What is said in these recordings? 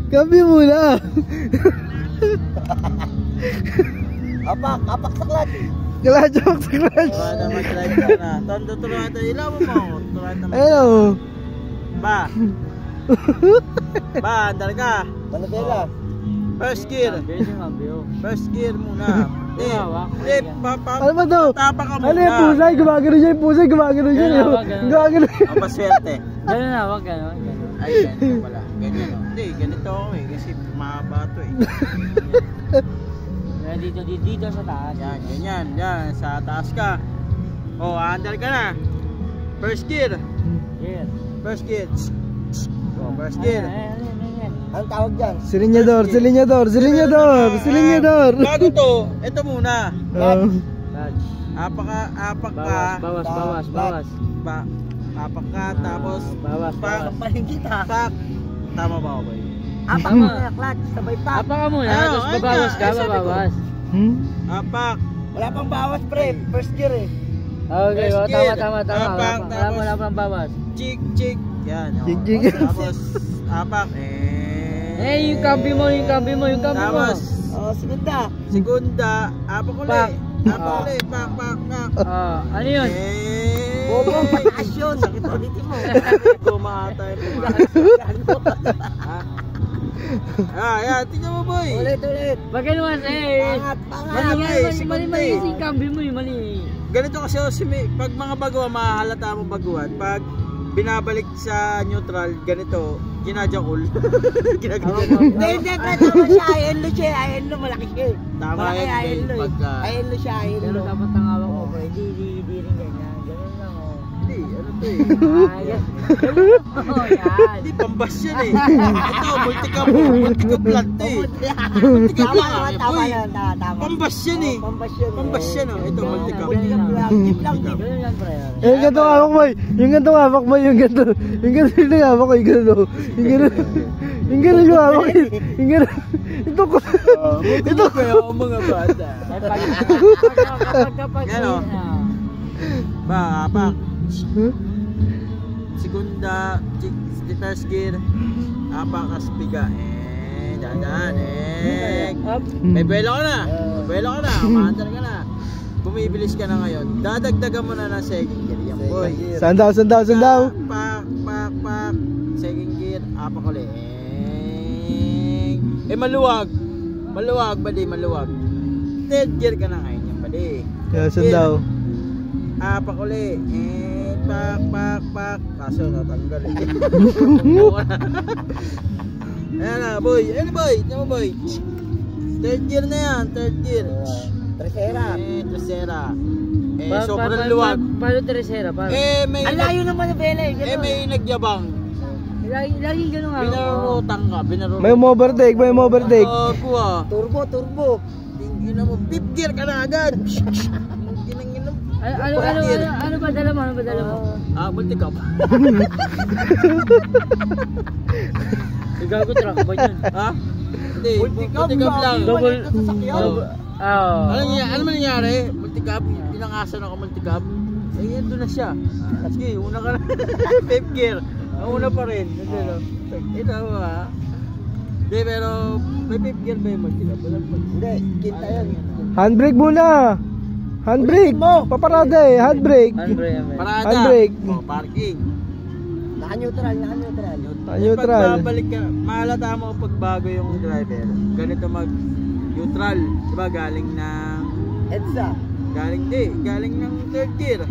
Cambio muna. Apak sa clutch. Clutch. Wala naman drive ka na. Tondo turuan tayo. Ilaw mo mo. Turuan naman. Ayun. Ba, andar ka. Manabela. First gear. First gear muna. Ano ba daw? Tapa ka muna. Ano yung pusay? Gumagano siya yung pusay. Gumagano siya. Gumagano. Mapaswerte. Gano'n na, wag gano'n. Ay, ganito pala. Ganyan o. Hindi, ganito ako eh. Kasi mahaba ito eh. Dito sa taas. Yan, ganyan. Yan, sa taas ka. O, andar ka na. First gear. First gear. O, first gear. Ang tawag dyan? Silinyador. Bago to, ito muna. Apak ka. Bawas. Apak ka, tapos Bawas. Kampahin kita. pak. Tama ba ako ba yun? Apak mo na clutch. Sabay pa. Apa ka muna, tapos babawas ka, babawas. Apak. Wala pang bawas pre. First gear eh. Okay, First gear. tama. Apak, Wala pang bawas. Chik. Yan. o. Chik. Tapos, apak. Yung kambi mo. Tapos, segunda. Apak Pak. ulit. Pak. Ano yun? Bobo, pataas yun. Sakit ulitin mo. Kumahatay. Yan. Tingnan mo, boy. Ulit. Pag naman Pangat. mali yung kambi mo mali. Ganito kasi pag mga baguhan, mahahalata mo baguhan. Pag binabalik sa neutral, ganito, ginadjakul. Ginaganyan. Hindi, tama siya. Ayenlo, malaki siya. Tama Malaki yan, ayenlo eh. pagka... Ayenlo siya, Pero ayenlo. dapat ang hawak mo, bro. Hindi rin ganyan. Ganyan lang, oh. Hindi, ano to eh. Yan. Hindi, pambas yan eh. Ito, multicam plant eh. Multicam lang ah, Tama boy. yan, tama. Pambas yan eh. Pambas yan oh. Ito, multicam. Multicam lang. Jeep lang, jeep. Ganyan yan, pre. Yung ganito hawak mo. Yung ganito hawak mo. Yung ganito yung hawak ko. Yung ganito yung hawak ko. Yung ganito. Ito kaya ang mga bata. Kapag Yan, oh. Ba, apak. Segunda, first gear. Apak, aspiga. Dahan. May belo ka na. Umaandar ka na. Bumibilis ka na ngayon. Dadagdagan mo na ng second gear. Yan, boy. Sandaw. Pak. Second gear. Apak ulit. Maluwag. Maluwag. Third gear ka na ngayon. Yan, bali. Sandaw. Apak ulit. Pak. Kaso natanggal eh. Ayan na, boy. Ano boy? Third gear na yan. Tercera. Sobrang luwag. Paano tercera? May Ang layo naman ng bele. may nagyabang. Lagi gano'n nga. Binarutang ka. May overtake. Kuha. Turbo. Tingin mo, fifth gear ka na agad. Ano ba dala mo? Multicam. Gago truck ba yun? Ha? Hindi, multicam lang. Ano man nangyari? Multicam, pinangasan ako multicam. Yan doon na siya. Sige, una ka na. Fifth gear. Una pa rin. Ito ha. Hindi, pero may fifth gear ba yung multicam? Hindi, kinta yan. Handbrake muna. Handbrake. Paparada eh. Handbrake. Parada. Parking. Naka-neutral. Pagbabalik ka, mahalata mo pagbago yung driver. Ganito mag-neutral. Diba galing ng... EDSA. Galing ng third gear.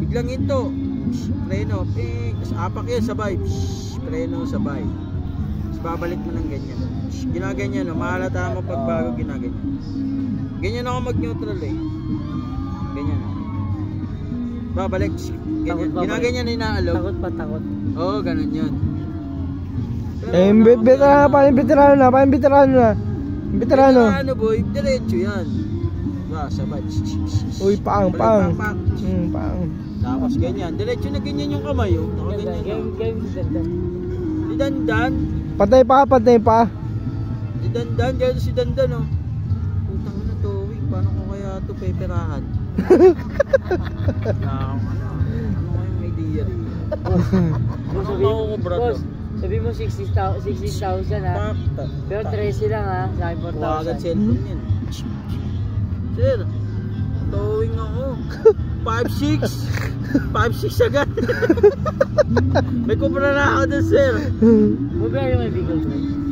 Biglang ito. Preno. Tapos apak yun, sabay. Preno, sabay. Tapos babalik mo ng ganyan. Ginaganyan. Mahalata mo pagbago, ginaganyan. Ganyan ako mag-neutral eh. Ganyan. Babalik. Ganyan. Ginaganyan inaalog. Takot. Oo, ganun yun. Veterano na. Veterano boy, diretso yan. Sabay. Uy, pang. Pang. Pang. Tapos ganyan. Diretso na ganyan yung kamay. Nakaganyan. Game si Dandan. Si Dandan. Patay pa. Si Dandan. Gano'n si Dandan oh. Putang na to. Paano ko kaya ito peperahan? Ano kayong idea rin? Boss, sabi mo, Makukubra boss, to. sabi mo 16,000 ha. Pero 13 lang ha, sa akin Kuha agad 4,000. cellphone yan. Sir, towing ako. 5'6". 5'6" agad. May kupra na ako dun, sir. Mabaya yung may bigel price.